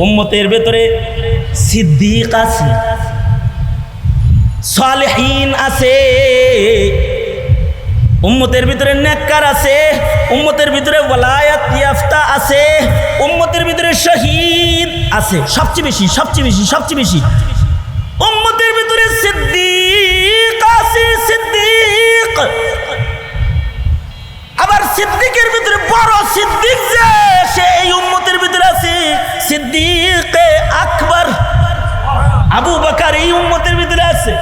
উম্মতের ভেতরে সিদ্দিক আছে, সালেহীন আছে, উম্মতের ভিতরে নেককার আছে, উম্মতের ভিতরে ওয়ালায়াত ইয়াফতা আছে, উম্মতের ভিতরে শহীদ আছে। সবচেয়ে বেশি উম্মতের ভিতরে সিদ্দিক আছে, সিদ্দিক। আবার সিদ্দিকের ভিতরে বড় সিদ্দিক যে সে এই উম্মতের ভিতরে আছে সিদ্দিকে আকবর, আবু বকর এই উম্মতের ভিতরে আছে,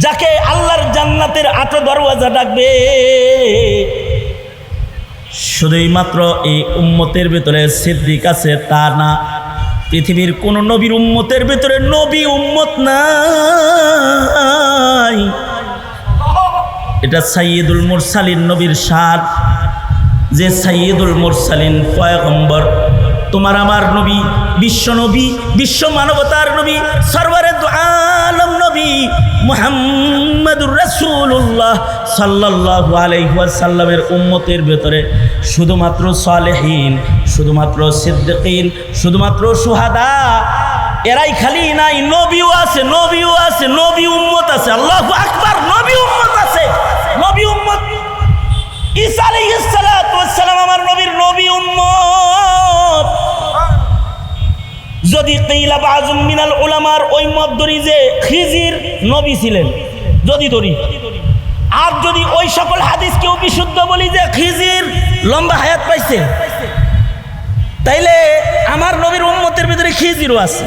যাকে আল্লাহর জান্নাতের ৮ দরওয়াজা ডাকবে। শুধুই মাত্র এই উম্মতের ভিতরে সিদ্দিক আছে তা না, পৃথিবীর কোন নবীর উম্মতের ভিতরে নবী উম্মত নাই। এটা সাইয়্যিদুল মুরসালিন নবীর শান, যে সাইয়্যিদুল মুরসালিন পয়গম্বর, তোমার আমার নবী, বিশ্ব নবী, বিশ্ব মানবতার নবী, সরওয়ারে দু আলম নবী মুহাম্মাদুর রাসূলুল্লাহ সাল্লাল্লাহু আলাইহি ওয়াসাল্লামের উম্মতের ভেতরে শুধুমাত্র সালেহীন, শুধুমাত্র সিদ্দিকিন, শুধুমাত্র শুহাদা, এরাই খালি নাই, নবীও আছে, নবীও আছে, নবী উম্মত আছে। আল্লাহু আকবার, নবী উম্মত আছে, নবী উম্মত। ঈসা আলাইহিস সালাতু ওয়াস সালাম আমার নবীর নবী উম্মত। যদি কিলা বাযুম মিনাল উলামার ওই মত ধরি যে খিজির নবী ছিলেন, যদি ধরি, আর যদি ওই সকল হাদিস কেউ বিশুদ্ধ বলি যে খিজির লম্বা হায়াত পাইছে, তাইলে আমার নবীর উম্মতের ভিতরে খিজিরও আছে।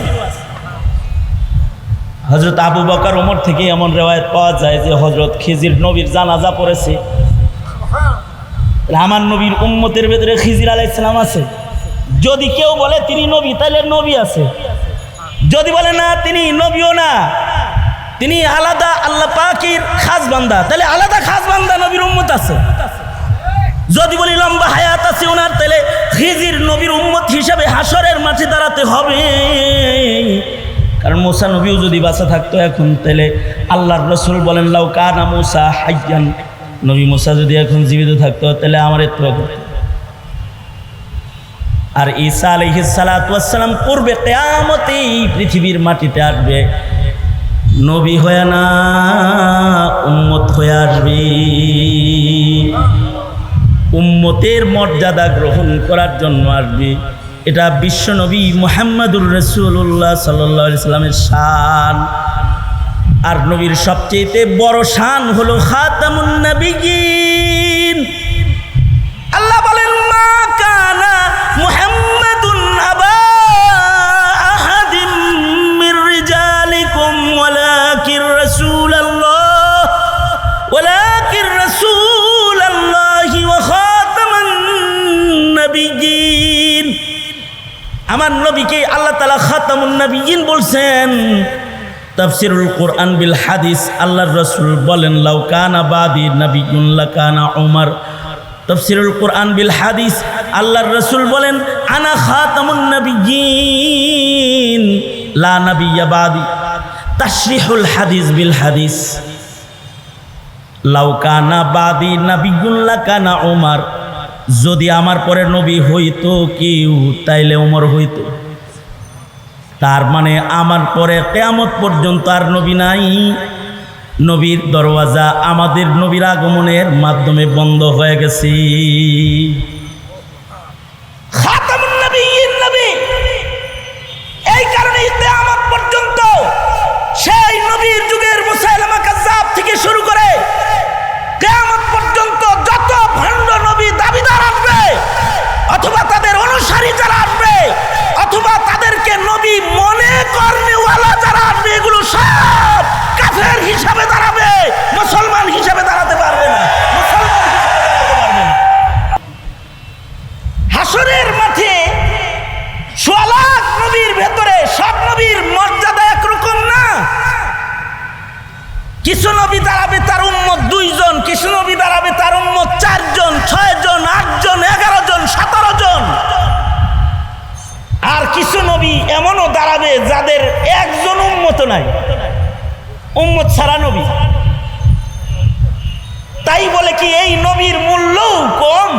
হযরত আবু বকর ওমর থেকে এমন রিওয়ায়াত পাওয়া যায় যে হযরত খিজির নবীর জানাজা পড়েছে। আমার নবীর উম্মতের ভিতরে খিজির আলাইহিস সালাম আছে। যদি কেউ বলে তিনি নবী, তাহলে নবী আছে। যদি বলে না তিনি নবীও না, তিনি আলাদা আল্লাহ পাকের খাস বান্দা, তাহলে আলাদা খাস বান্দা নবীর উম্মত আছে। যদি বলি লম্বা হায়াত আছে ওনার, তাহলে খিজির নবীর উম্মত হিসাবে হাসরের মাঠে দাঁড়াতে হবে। কারণ মুসা নবীও যদি বাঁচা থাকতো এখন, তাহলে আল্লাহর রাসূল বলেন লাউ কানা মুসা হাইয়ান, নবী মুসা যদি এখন জীবিত থাকতো তাহলে আমার ইত্তেবা করত। আর ঈসা আলাইহিস সালাতু ওয়াস সালাম পূর্বে কিয়ামতে পৃথিবীর মাটিতে আসবে, নবী হয়ে না, উম্মত হয়ে আসবে। উম্মতের মর্যাদা গ্রহণ করার জন্য আসবে। এটা বিশ্বনবী মুহাম্মাদুর রাসূলুল্লাহ সাল্লাল্লাহু আলাইহি সাল্লামের শান। আর নবীর সবচেয়ে বড় শান হলো খাতামুন নবিয়্যিন। আল্লাহ বলেন মা কানা মুহাম্মাদুন আবা আহাদিম মির রিজালিকুম ওয়ালাকির রাসূলুল্লাহি ওয়া খাতামান নবিয়্যিন। আমার নবীকে আল্লাহ তাআলা খাতামুন নবিয়্যিন বলছেন। তাফসিরুল কোরআন বিল হাদিস, আল্লাহর রাসূল বলেন লাউ কানা বাদি নাবিয়্যুন লাকানা উমর। তাফসিরুল কোরআন বিল হাদিস, আল্লাহর রাসূল বলেন আনা খাতামুন নাবিয়্যিন লা নাবিয়্যা বাদি। তাশরিহুল হাদিস বিল হাদিস, লাউ কানা বাদি নাবিয়্যুন লাকানা উমর। যদি আমার পরে নবী হইতো কেউ, তাইলে ওমর হইতো। তার মানে আমার পরে কিয়ামত পর্যন্ত আর নবী নাই। নবীর দরওয়াজা আমাদের নবীর আগমনের মাধ্যমে বন্ধ হয়ে গেছে। খাতামুন নবিয়্যিন নবী, এই কারণে কিয়ামত পর্যন্ত সেই নবীর যুগের মুসাইলামা কাজ্জাব থেকে শুরু করে কিয়ামত পর্যন্ত যত ভণ্ড নবী দাবিদার আসবে, অথবা তাদের অনুসারী যারা আসবে, অথবা তাদেরকে নবী মনে করনেওয়ালা যারা আসবে, এগুলো সব কাফের হিসাবে দাঁড়াবে, মুসলমান হিসাবে দাঁড়াতে পারবে না, মুসলমান হিসাবে দাঁড়াতে পারবে না। হাসরের মাঠে ১৬ লাখ নবীর ভেতরে সব নবীর মর্যাদা একরকম না। কিছু নবী দাঁড়াবে তার উম্মত 2 জন, কিছু নবী দাঁড়াবে তার উম্মত 4 জন, 6 জন, 8 জন, 11 জন, 17 জন। আর কিছু নবী এমনও দাঁড়াবে যাদের একজন উম্মত নাই, উম্মত ছাড়া নবী। তাই বলে কি এই নবীর মূল্য কম?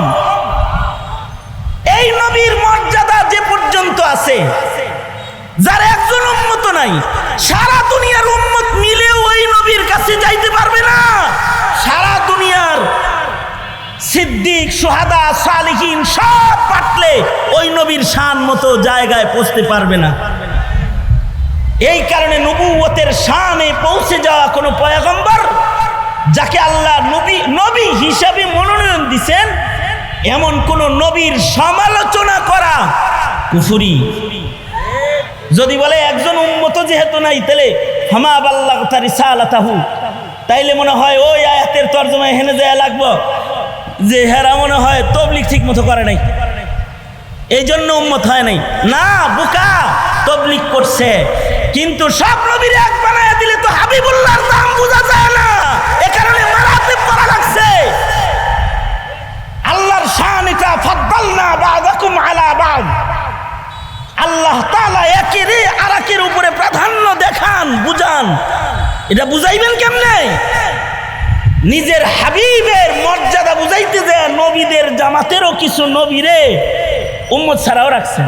এই নবীর মর্যাদা যে পর্যন্ত পর্যন্ত আছে, যার একজন উম্মত নাই। সারা দুনিয়ার উম্মত মিলেও ওই নবীর কাছে যাইতে পারবে না। সারা দুনিয়ার সিদ্দিক, সুহাদা, সালিহিন সব পাটলে ওই নবীর শান মতো জায়গায় পৌঁছতে পারবে না। এই কারণে নবুয়তের শানে পৌঁছে যাওয়া কোনো পয়গম্বর যাকে আল্লাহ নবী হিসাবে মনোনয়ন দিয়েছেন, এমন কোন নবীর সমালোচনা করা কুফরি। যদি বলে একজন উম্মত যেহেতু নাই, তাহলে হামা বাল্লাগতা রিসালাতাহু, তাইলে মনে হয় ওই আয়াতের তরজমায় হেনে যায় লাগবো যে হেরা মনে হয় তবলিগ ঠিক মতো করে নাই, এই জন্য উম্মত হয় নাই। না, বোকা, তবলিগ করছে, কিন্তু সব নবীর এক বানায় দিলে তো হাবিবুল্লাহর দাম বোঝা যায় না। এ কারণে মারাতিব করা লাগছে। আল্লাহর শান এটা, ফাদ্দালনা বা'দাকুম আলা বা'দ। আল্লাহ তাআলা একের আরেকের উপরে প্রাধান্য দেখান, বুঝান। এটা বুঝাইবেন কেমনে? নিজের হাবিবের মর্যাদা বুঝাইতে যায় নবীদের জামাতেরও কিছু নবীরে উম্মত ছাড়াও রাখছেন।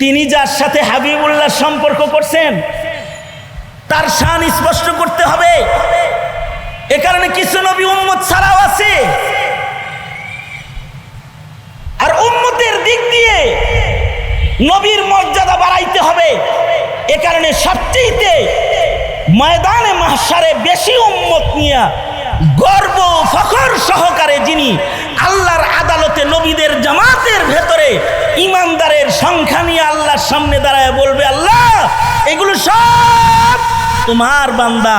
তিনি যার সাথে হাবিবুল্লাহ সম্পর্ক করছেন তার শান স্পষ্ট করতে হবে। এ কারণে কিছু নবী উম্মত ছাড়াও আছে। আর উম্মতের দিক দিয়ে নবীর মর্যাদা বাড়াইতে হবে। এ কারণে সবচেয়ে ময়দানে মাহশারে বেশি উম্মত নিয়ে গর্ব ফখর সহকারে যিনি আল্লাহর আদালতে নবীদের জামাতের ভেতরে ইমানদারের সংখ্যা নিয়ে আল্লাহর সামনে দাঁড়ায় বলবে, আল্লাহ এগুলো সব তোমার বান্দা।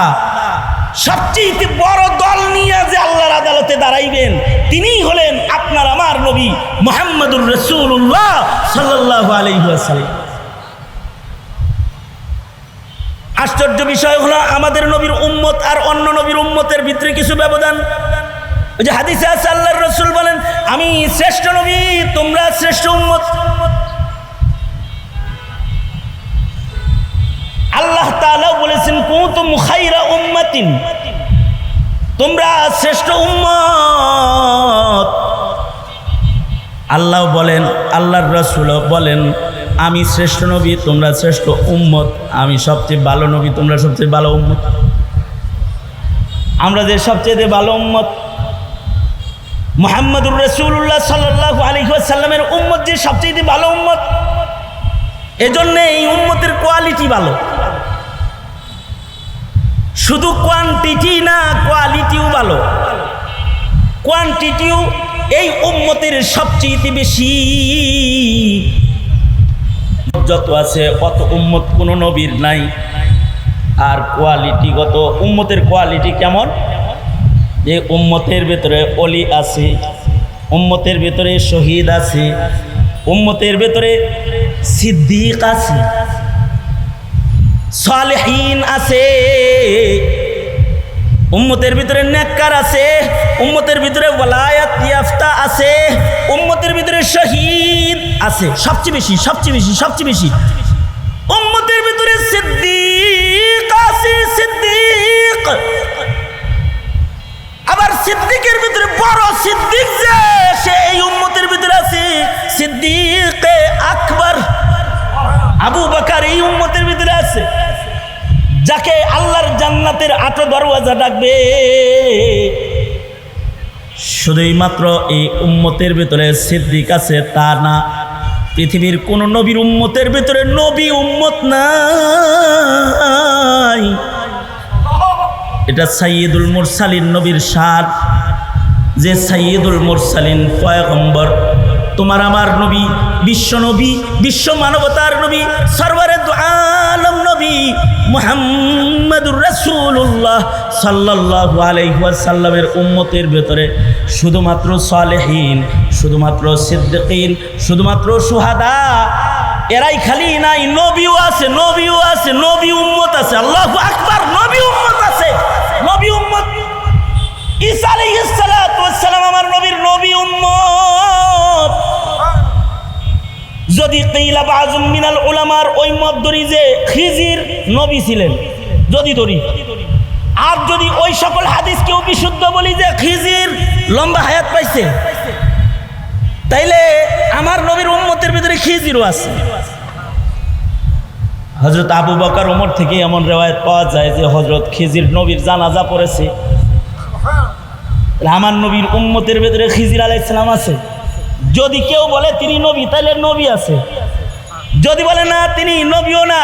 সবচেয়ে বড় দল নিয়ে যে আল্লাহর আদালতে দাঁড়াইবেন তিনিই হলেন আপনার আমার নবী মুহাম্মদুর রাসূলুল্লাহ সাল্লাল্লাহু আলাইহি ওয়াসাল্লাম। আশ্চর্য বিষয় হলো আমাদের নবীর উম্মত আর অন্য নবীর উম্মতের ভিতরে কিছু ব্যবধান। ওই যে হাদিসে আছে আল্লাহর রাসূল বলেন, আমি শ্রেষ্ঠ নবী, তোমরা শ্রেষ্ঠ উম্মত। আল্লাহ তাআলা বলেছেন, কুনতুম খায়রা উম্মাতিন, তোমরা শ্রেষ্ঠ উম্মত। আল্লাহ বলেন, আল্লাহর রাসূল বলেন, আমি শ্রেষ্ঠ নবী, তোমরা শ্রেষ্ঠ উম্মত। আমি সবচেয়ে ভালো নবী, তোমরা সবচেয়ে ভালো উম্মত। আমরা যে সবচেয়ে ভালো উম্মত মুহাম্মদুর রাসূলুল্লাহ সাল্লাল্লাহু আলাইহি ওয়াসাল্লামের উম্মত যে সবচেয়ে ভালো উম্মত, এজন্য এই উম্মতের কোয়ালিটি ভালো। শুধু কোয়ান্টিটি না, কোয়ালিটিও ভালো। কোয়ান্টিটিও এই উম্মতের সবচেয়ে বেশি। যত আছে অত উম্মত কোনো নবীর নাই। আর কোয়ালিটিগত উম্মতের কোয়ালিটি কেমন? যে উম্মতের ভেতরে অলি আছে, উম্মতের ভেতরে শহীদ আছে, উম্মতের ভেতরে সিদ্দিক আছে, সালেহীন আছে, উম্মতের ভিতরে নেককার আছে, উম্মতের ভিতরে ওয়ালায়াত ইয়াফতা আছে, উম্মতের ভিতরে শহীদ আছে। সবচেয়ে বেশি সবচেয়ে বেশি সবচেয়ে বেশি উম্মতের ভিতরে সিদ্দিক আছে, সিদ্দিক। আবার সিদ্দিকের ভিতরে বড় সিদ্দিক যে সে এই উম্মতের ভিতরে আছে সিদ্দিক আকবর, আবু বকর এই উম্মতের ভিতরে আছে, যাকে আল্লাহর জান্নাতের ৮ দরওয়াজা ডাকবে। শুধুই মাত্র এই উম্মতের ভিতরে সিদ্দিক আছে তা না, পৃথিবীর কোন নবীর উম্মতের ভিতরে নবী উম্মত নাই। এটা সাইয়্যিদুল মুরসালিন নবীর শান, যে সাইয়্যিদুল মুরসালিন পয়গম্বর, তোমার আমার নবী, বিশ্ব নবী, বিশ্ব মানবতার নবী, সরওয়ারে দু আলম নবী মুহাম্মদুর রাসূলুল্লাহ সাল্লাল্লাহু আলাইহি ওয়াসাল্লামের উম্মতের ভেতরে শুধুমাত্র সালেহীন, শুধুমাত্র সিদ্দিকিন, শুধুমাত্র সুহাদা এরাই খালি নাই, নবীও আছে, নবীও আছে, নবী উম্মত আছে। আল্লাহু আকবার, নবী উম্মত আছে, নবী উম্মত। ঈসা আলাইহিস সালাতু ওয়াস সালাম আমার নবীর নবী উম্মত। যদি কিলা বাযুম মিনাল উলামার ওই মত ধরি যে খিজির নবী ছিলেন, যদি ধরি, আর যদি ওই সকল হাদিস কেউ বিশুদ্ধ বলি যে খিজির লম্বা হায়াত পাইছে, তাইলে আমার নবীর উম্মতের ভিতরে খিজিরও আছে। হযরত আবু বকর ওমর থেকে এমন রিওয়ায়াত পাওয়া যায় যে হযরত খিজির নবীর জানাজা পড়েছে। আমার নবীর উম্মতের ভিতরে খিজির আলাইহিস সালাম আছে। যদি কেউ বলে তিনি নবী, তাহলে নবী আছে। যদি বলে না তিনি নবীও না,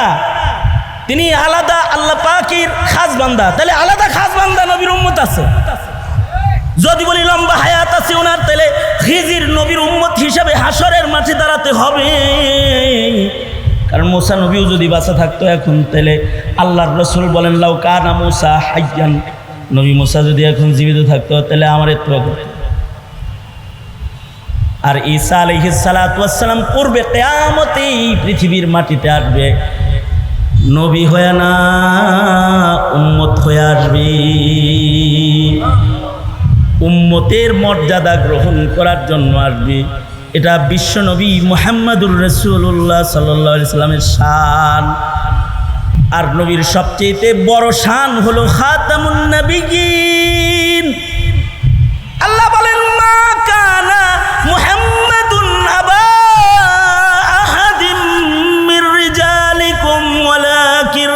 তিনি আলাদা আল্লাহ পাকের খাস বান্দা, তাহলে আলাদা খাস বান্দা নবীর উম্মত আছে। যদি বলি লম্বা হায়াত আছে ওনার, তাহলে খিজির নবীর উম্মত হিসাবে হাসরের মাঠে দাঁড়াতে হবে। কারণ মুসা নবীও যদি বাঁচা থাকতো এখন, তাহলে আল্লাহর রাসূল বলেন লাউ কানা মুসা হাইয়ান, নবী মুসা যদি এখন জীবিত থাকতো তাহলে আমার ইত্তবা করতো। আর ঈসা আলাইহিস সালাতু ওয়াস সালাম পূর্বে কিয়ামতে পৃথিবীর মাটিতে আসবে, নবী হয়ে না উম্মত হয়ে আসবে। উম্মতের মর্যাদা গ্রহণ করার জন্য আসবে। এটা বিশ্বনবী মুহাম্মদুর রাসূলুল্লাহ সাল্লাল্লাহু আলাইহি সাল্লামের শান। আর নবীর সবচেয়ে বড় শান হলো খাতামুন নবিয়্যিন। আল্লাহ বলেন মা কানা মুহাম্মাদুন আবা আহাদিম মির রিজালিকুম ওয়ালাকিন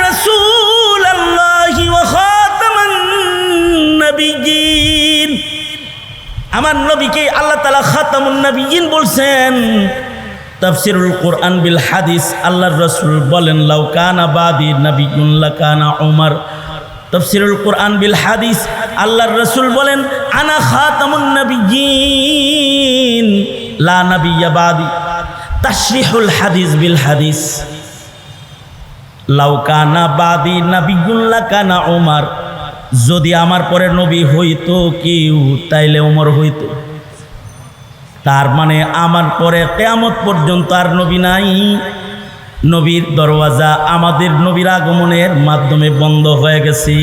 রাসূলুল্লাহি ওয়া খাতামান নবিয়্যিন। আমার নবীকে আল্লাহ তাআলা খাতামুন নবিয়্যিন বলছেন। তাফসিরুল কোরআন বিল হাদিস, আল্লাহর রাসূল বলেন লাউ কানা বাদি নাবিয়্যুন লাকানা উমর। তাফসিরুল কোরআন বিল হাদিস, আল্লাহর রাসূল বলেন আনা খাতামুন নবিয়্যিন লা নাবিয়্যা বাদি। তাশরিহুল হাদিস বিল হাদিস, লাউ কানা বাদি নাবিয়্যুন লাকানা উমর। যদি আমার পরে নবী হইতো কেউ, তাইলে ওমর হইতো। তার মানে আমার পরে কিয়ামত পর্যন্ত আর নবী নাই। নবীর দরওয়াজা আমাদের নবীর আগমনের মাধ্যমে বন্ধ হয়ে গেছে।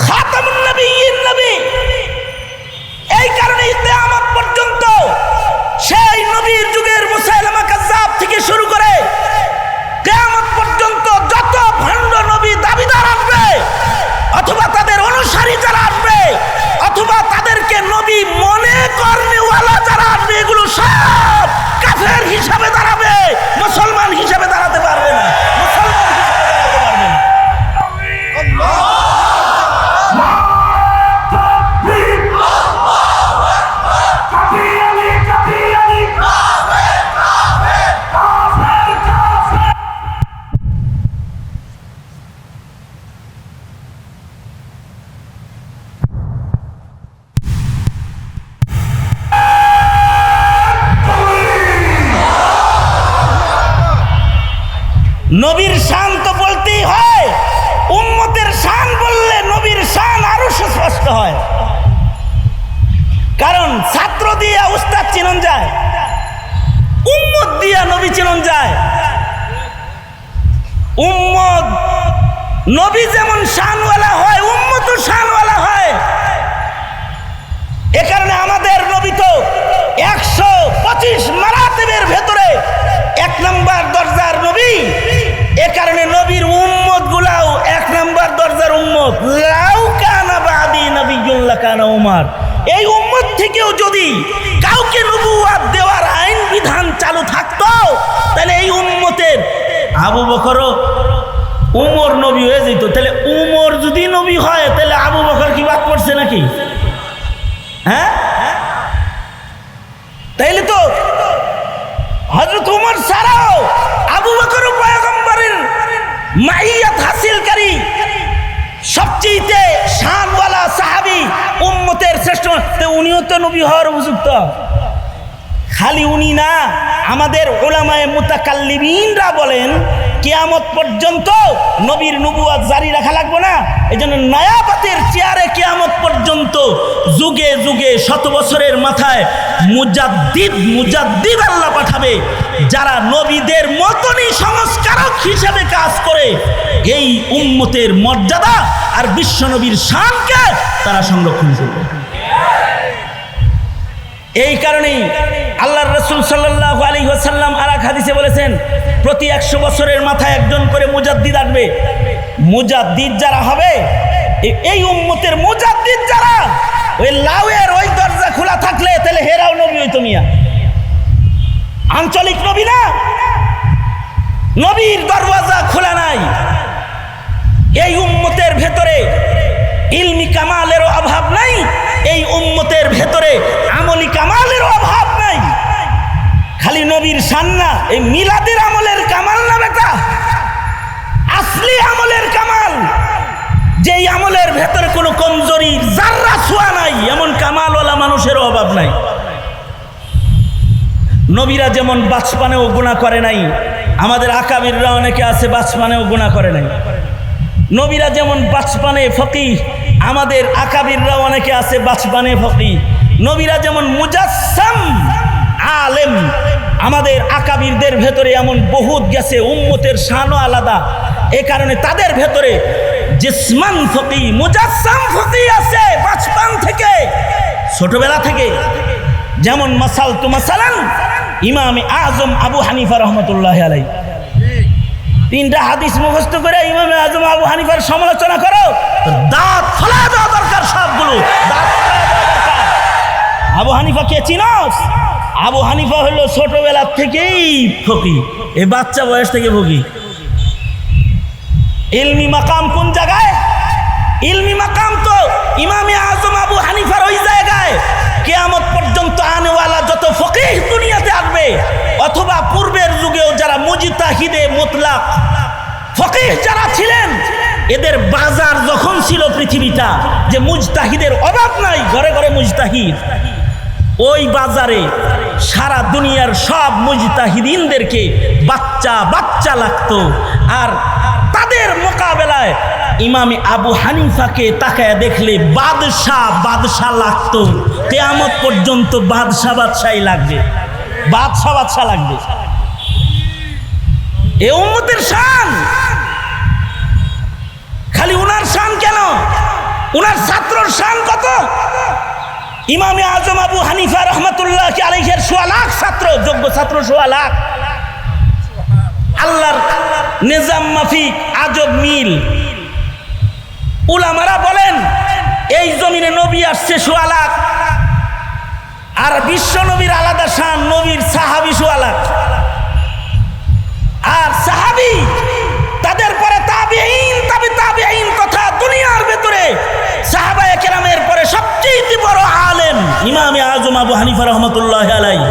খাতামুন নবিয়্যিন নবী, এই কারণে কিয়ামত পর্যন্ত সেই নবীর যুগের মুসাইলামা কাজ্জাব থেকে শুরু করে কিয়ামত পর্যন্ত যত ভণ্ড নবী দাবিদার আসবে, অথবা তাদের অনুসারী যারা আসবে, অথবা তাদেরকে নবী মনে করনেওয়ালা যারা আসবে, এগুলো সব কাফের হিসাবে দাঁড়াবে, মুসলমান হিসাবে দাঁড়াতে পারবে না। মুসলমান হিসাবে দাঁড়াতে পারবে না। নবীর শান তো বলতেই হয়, উম্মতের শান বললে নবীর শান আরো স্পষ্ট হয়। কারণ ছাত্র দিয়া উস্তাদ চিনন যায়, উম্মত দিয়া নবী চিনন যায়। উম্মত নবী যেমন শানওয়ালা হয়, উম্মতও শানওয়ালা হয়। এ কারণে আমাদের নবী তো 125 মারাতিবের ভেতরে 1 নম্বর দরজার নবী। এ কারণে নবীর উম্মত গুলাও 1 নম্বর দরজার উম্মত। লাউ কানা বাদি নাবিয়্যুন লাকানা উমর। এই উম্মত থেকেও যদি কাউকে নবুয়ত দেওয়ার আইন বিধান চালু থাকতো, তাহলে এই উম্মতের আবু বকরও উমর নবী হয়ে যেত। তাহলে উমর যদি নবী হয়, তাহলে আবু বকর কি বাদ পড়ছে নাকি? হ্যাঁ, তাইলে তো হযরত উমর ছাড়াও আবু বকর পয়গম্বরের মাইয়াত হাসিলকারী সবচেয়ে শানওয়ালা সাহাবী, উম্মতের শ্রেষ্ঠ, উনিও তো নবী হওয়ার উপযুক্ত। খালি উনি না, আমাদের উলামায়ে মুতাকাল্লিমিনরা বলেন কিয়ামত পর্যন্ত নবীর নবুয়ত জারি রাখা লাগবে না। এজন্য নায়াবাতের চেয়ারে কিয়ামত পর্যন্ত যুগে যুগে 100 বছরের মাথায় মুজাদ্দিদ আল্লাহ পাঠাবে, যারা নবীদের মতনই সংস্কারক হিসেবে কাজ করে এই উম্মতের মর্যাদা আর বিশ্বনবীর শানকে তারা সংরক্ষণ করবে। এই কারণেই আল্লাহর রাসূল সাল্লাল্লাহু আলাইহি ওয়াসাল্লাম আর এক হাদিসে বলেছেন, প্রতি 100 বছরের মাথায় একজন করে মুজাদ্দিদ আসবে। মুজাদ্দিদ যারা হবে এই উম্মতের মুজাদ্দিদ যারা, ওই লাউয়ের ওই দরজা খোলা থাকলে তাহলে হেরাও নবী হইতো মিয়া, আঞ্চলিক নবী না। নবীর দরওয়াজা খোলা নাই। এই উম্মতের ভেতরে ইলমি কামালেরও অভাব নাই, এই উম্মতের ভেতরে আমলি কামালেরও অভাব নাই। খালি নবীর শান না, এই মিলাদের আমলের কামাল না বেটা, আসলি আমলের কামাল, যেই আমলের ভেতরে কোনো কমজোরির জাররা ছোঁয়া নাই, এমন কামালওয়ালা মানুষেরও অভাব নাই। নবীরা যেমন বাচপানেও গুনাহ করে নাই, আমাদের আকাবিররা অনেকে আছে বাচপানেও গুনাহ করে নাই। নবীরা যেমন বাচপানে ফকিহ, আমাদের আকাবিররা অনেকে আছে বাচপানে ফকিহ। নবীরা যেমন মুজাসসাম আলেম, আমাদের আকাবিরদের ভেতরে এমন বহুত গেছে, উম্মতের শানও আলাদা। এ কারণে তাদের ভেতরে জিসমান ফকিহ, মুজাসসাম ফকিহ আছে বাচপান থেকে, ছোটবেলা থেকে। যেমন মাসাল তু মাসালান ইমামে আজম আবু হানিফা রহমতুল্লাহ আলাইহি, তিনটা হাদিস মুখস্থ করে ইমামে আজম আবু হানিফার সমালোচনা করো, দাঁত ফেলা দেওয়া দরকার সবগুলো, দাঁত ফেলা দেওয়া দরকার। আবু হানিফা কে চিনস? আবু হানিফা হলো ছোটবেলা থেকেই ফকিহ, এই বাচ্চা বয়স থেকে ফকিহ। ইলমি মাকাম কোন জায়গায়? ইলমি মাকাম তো ইমামে আজম আবু হানিফার ওই জায়গায় কিয়ামত পর্যন্ত আনেওয়ালা যত ফকিহ দুনিয়াতে আসবে, অথবা পূর্বের যুগেও যারা মুজতাহিদে মুতলাক ফকিহ যারা ছিলেন, এদের বাজার যখন ছিল পৃথিবীটা, যে মুজতাহিদের অভাব নাই, ঘরে ঘরে মুজতাহিদ, ওই বাজারে সারা দুনিয়ার সব মুজতাহিদিনদেরকে বাচ্চা বাচ্চা লাগতো। আর তাদের মোকাবেলায় ইমামে আবু হানিফাকে তাকায় দেখলে বাদশাহ বাদশাহ লাগতো। কিয়ামত পর্যন্ত বাদশাহ বাদশাহই লাগবে, বাদশাহ বাদশাহ লাগবে। এ উম্মতের শান। খালি উনার শান কেন, উনার ছাত্রর শান কত? ইমামে আজম আবু হানিফা রহমতুল্লাহ আলাইহির 1.5 লাখ ছাত্র, যোগ্য ছাত্র 1.5 লাখ। আল্লাহর নিজাম মাফিক আজব মিল। উলামারা বলেন এই জমিনে নবী আসছে 1.5 লাখ, আর বিশ্ব নবীর আলাদা শান, নবীর সাহাবী 1.5 লাখ। আর সাহাবী, তাদের পরে তাবিঈন, তাবিঈন তথা দুনিয়ার ভেতরে সাহাবায়ে কেরামের পরে সবচেয়ে বড় আলেম ইমামে আজম আবু হানিফা রহমতুল্লাহ আলাইহি।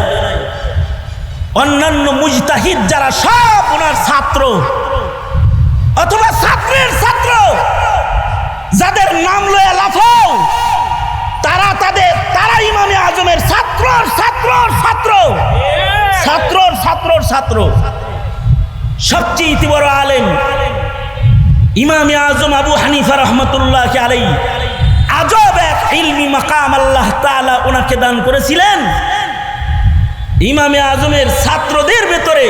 অন্যান্য মুজতাহিদ যারা সব ওনার ছাত্র অথবা ছাত্রের ছাত্র, যাদের নাম লয়ে লাফাও, তারা ইমামে আজমের ছাত্রর ছাত্রর ছাত্র, ছাত্রর ছাত্রর ছাত্র। সবচেয়ে বড় আলেম ইমামে আজম আবু হানিফা রহমতুল্লাহ আলাইহি। আজব এক ইলমি মাকাম আল্লাহ তাআলা ওনাকে দান করেছিলেন। ইমামে আজমের ছাত্রদের ভেতরে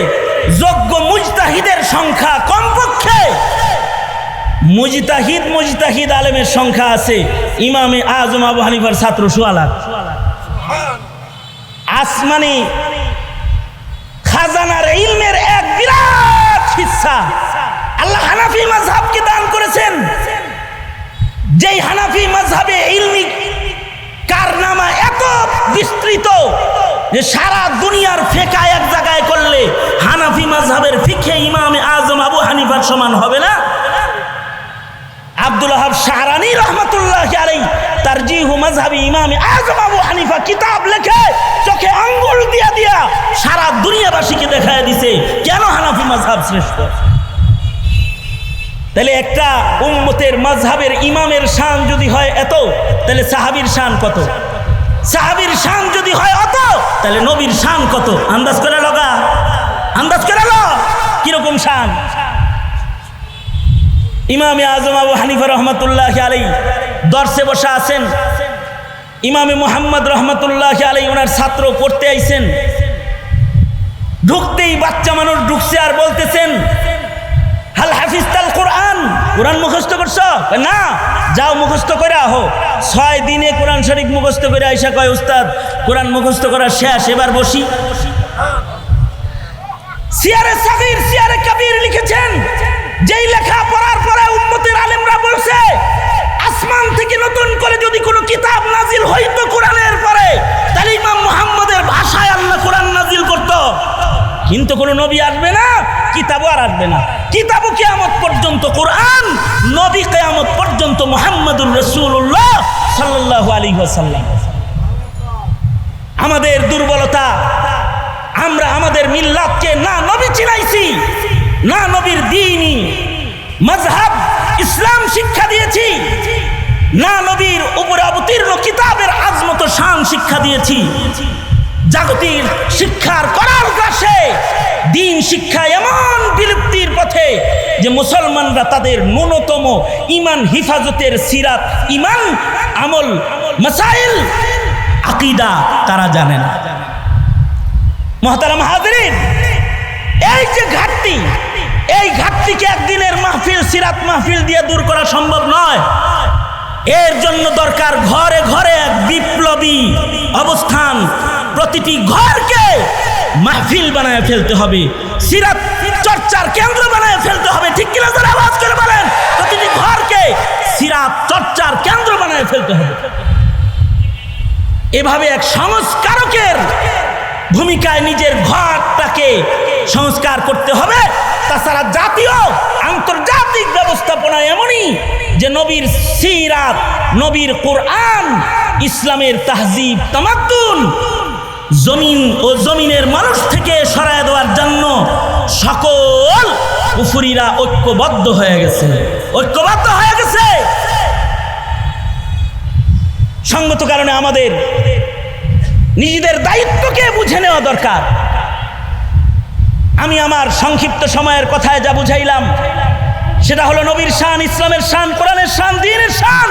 যোগ্য মুজতাহিদের সংখ্যা কমপক্ষে, মুজতাহিদ আলেমের সংখ্যা আছে ইমামে আজম আবু হানিফার ছাত্র 1.5 লাখ। আসমানি খাজানার ইলমের এক বিরাট হিস্সা আল্লাহ হানাফি মাযহাবকে দান করেছেন। যেই হানাফি মাযহাবে ইলমি কারনামা এত বিস্তৃত যে সারা দুনিয়ার ফিকহ এক জায়গায় করলে হানাফি মাযহাবের ফিকহে ইমামে আজম আবু হানিফার সমান হবে না। আব্দুল ওয়াহাব শাহরানী রহমতুল্লাহ আলাইহি তারজিহু মাযহাবি ইমামে আজম আবু হানিফা কিতাব লেখে চোখে আঙ্গুল দিয়া সারা দুনিয়াবাসীকে দেখায় দিছে কেন হানাফি মাযহাব শ্রেষ্ঠ। তাহলে একটা উম্মতের মাযহাবের ইমামের শান যদি হয় এত, তাহলে সাহাবীর শান কত? সাহাবীর শান যদি হয় অত, তাহলে নবীর শান কত? আন্দাজ করে লগা, আন্দাজ করে ল কিরকম শান। ইমামে আজম আবু হানিফা রহমতুল্লাহ আলাইহি দর্শে বসা আছেন। ইমামে মুহাম্মদ রহমতুল্লাহ আলাইহি ওনার ছাত্র পড়তে আইছেন। ঢুকতেই বাচ্চা মানুষ ঢুকছে আর বলতেছেন, হাল হাফিজতাল কোরআন, কোরআন মুখস্থ করছো? না, যাও মুখস্থ করে আহো। 6 দিনে কোরআন শরীফ মুখস্থ করে আইসা কয়, উস্তাদ কোরআন মুখস্থ করা শেষ, এবার বসি। সিয়ারে সাগীর সিয়ারে কবির লিখেছেন, যেই লেখা পড়ার পরে উম্মতের আলেমরা বলছে আসমান থেকে নতুন করে যদি কোনো কিতাব নাজিল হইতো কোরআনের পরে, তাহলে ইমাম মুহাম্মদের ভাষায় আল্লাহ কোরআন নাজিল করত। কিন্তু কোনো নবী আসবে না, কিতাবও আর আসবে না। কিতাবও কিয়ামত পর্যন্ত কোরআন, নবী কিয়ামত পর্যন্ত মুহাম্মাদুর রাসূলুল্লাহ সাল্লাল্লাহু আলাইহি ওয়াসাল্লাম। আমাদের দুর্বলতা, আমরা আমাদের মিল্লাতকে না নবী চিনাইছি, না নবীর দ্বীনি মাযহাব ইসলাম শিক্ষা দিয়েছি, না নবীর উপরে অবতীর্ণ কিতাবের আজমত শান শিক্ষা দিয়েছি। জাগতিক শিক্ষার করার গ্রাসে দ্বীন শিক্ষা এমন বিলুপ্তির পথে যে মুসলমানরা তাদের ন্যূনতম ঈমান হিফাজতের সিরাত, ঈমান, আমল, মাসাইল, আকীদা তারা জানে না। মুহতারাম হাজিরিন, এই যে ঘাটতি, এই ঘাটতিকে একদিনের মাহফিল, সিরাত মাহফিল দিয়ে দূর করা সম্ভব নয়। এর জন্য দরকার ঘরে ঘরে এক বিপ্লবী অবস্থান। প্রতিটি ঘরকে মাহফিল বানায় ফেলতে হবে, সিরাত চর্চার কেন্দ্র বানায় ফেলতে হবে। ঠিক কিনা যারা আওয়াজ করে বলেন? প্রতিটি ঘরকে সিরাত চর্চার কেন্দ্র বানায় ফেলতে হবে। এভাবে এক সংস্কারকের ভূমিকায় নিজের ঘরটাকে সংস্কার করতে হবে। তাছাড়া জাতীয় আন্তর্জাতিক ব্যবস্থাপনা এমনই যে নবীর সিরাত, নবীর কোরআন, ইসলামের তাহজিব তামাদ্দুন জমিন ও জমিনের মানুষ থেকে সরায় দেওয়ার জন্য সকল কুফরিরা ঐক্যবদ্ধ হয়ে গেছে, ঐক্যবদ্ধ হয়ে গেছে। সঙ্গত কারণে আমাদের নিজেদের দায়িত্বকে বুঝে নেওয়া দরকার। আমি আমার সংক্ষিপ্ত সময়ের কথায় যা বুঝাইলাম সেটা হলো নবীর শান, ইসলামের শান, কোরআনের শান, দ্বীনের শান।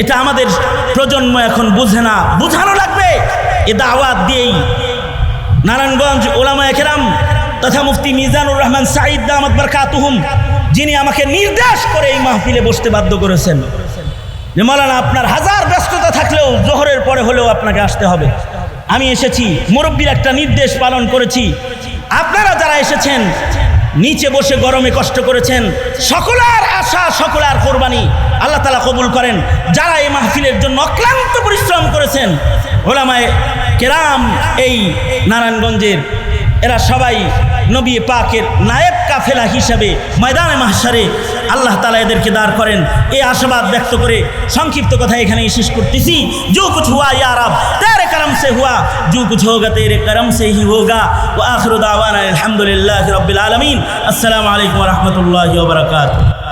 এটা আমাদের প্রজন্ম এখন বুঝে না, বুঝানো লাগবে। এ দাওয়াত দিয়েই নারায়ণগঞ্জ উলামায়ে কেরাম তথা মুফতি মিজানুর রহমান সাঈদ দামাত বারকাতুহুম, যিনি আমাকে নির্দেশ করে এই মাহফিলে বসতে বাধ্য করেছেন যে মাওলানা আপনার হাজার ব্যস্ততা থাকলেও জোহরের পরে হলেও আপনাকে আসতে হবে। আমি এসেছি, মুরব্বীর একটা নির্দেশ পালন করেছি। আপনারা যারা এসেছেন নিচে বসে গরমে কষ্ট করেছেন, সকলের আশা, সকলের কোরবানি আল্লাহ তাআলা কবুল করেন। যারা এই মাহফিলের জন্য অক্লান্ত পরিশ্রম করেছেন, উলামায়ে কেরাম এই নারায়ণগঞ্জের, এরা সবাই নবী পাকের নায়েব কাফেলা হিসাবে ময়দানে মাহশারে আল্লাহ তাআলা এদেরকে দাঁড় করেন। এই আশাবাদ ব্যক্ত করে সংক্ষিপ্ত কথা এখানেই শেষ করতেছি। जो कुछ हुआ या रब तेरे करम से हुआ, जो कुछ होगा तेरे करम से ही होगा। व आखिरु दावाना अल्हम्दुलिल्लाहि रब्बिल आलमीन। अस्सलामु अलैकुम व रहमतुल्लाहि व बरकातुहू।